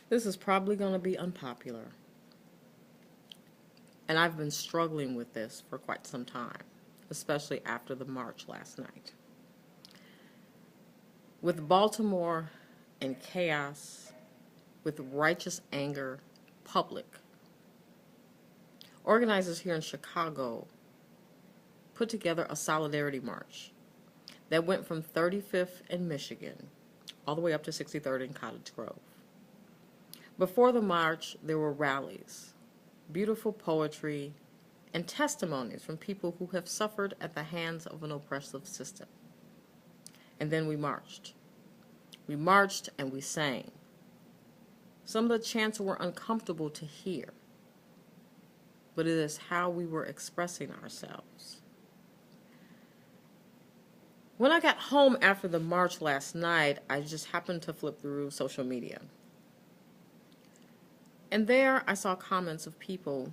This is probably going to be unpopular, and I've been struggling with this for quite some time, especially after the march last night. With Baltimore in chaos, with righteous anger public, organizers here in Chicago put together a solidarity march that went from 35th in Michigan all the way up to 63rd in Cottage Grove. Before the march, there were rallies, beautiful poetry, and testimonies from people who have suffered at the hands of an oppressive system. And then we marched. We marched and we sang. Some of the chants were uncomfortable to hear, but it is how we were expressing ourselves. When I got home after the march last night, I just happened to flip through social media. And there I saw comments of people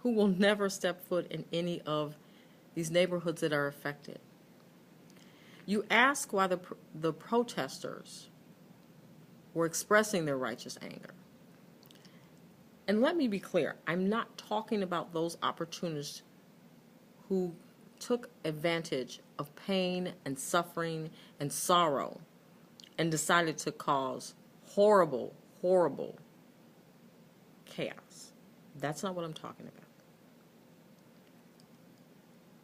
who will never step foot in any of these neighborhoods that are affected. You ask why the protesters were expressing their righteous anger. And let me be clear, I'm not talking about those opportunists who took advantage of pain and suffering and sorrow and decided to cause horrible, horrible chaos. That's not what I'm talking about.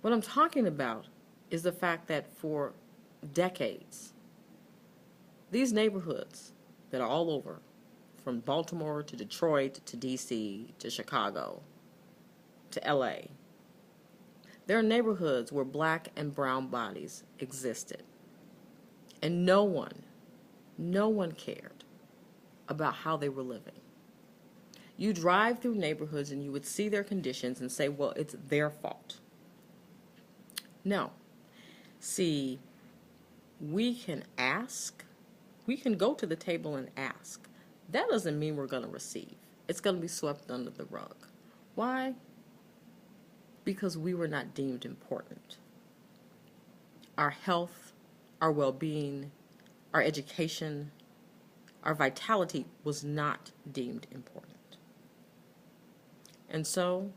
What I'm talking about is the fact that for decades, these neighborhoods that are all over, from Baltimore to Detroit to DC to Chicago to LA, there are neighborhoods where black and brown bodies existed. And no one cared about how they were living. You drive through neighborhoods and you would see their conditions and say, well, it's their fault. No. See, we can ask. We can go to the table and ask. That doesn't mean we're going to receive. It's going to be swept under the rug. Why? Because we were not deemed important. Our health, our well-being, our education, our vitality was not deemed important. And so,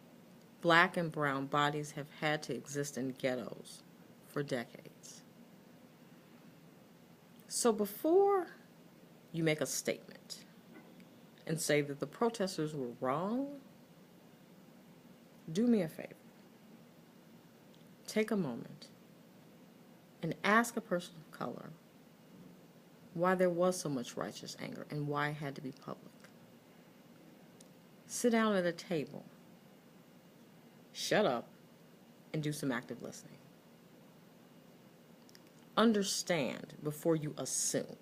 black and brown bodies have had to exist in ghettos for decades. So before you make a statement and say that the protesters were wrong, do me a favor. Take a moment and ask a person of color why there was so much righteous anger and why it had to be public. Sit down at a table, shut up, and do some active listening. Understand before you assume.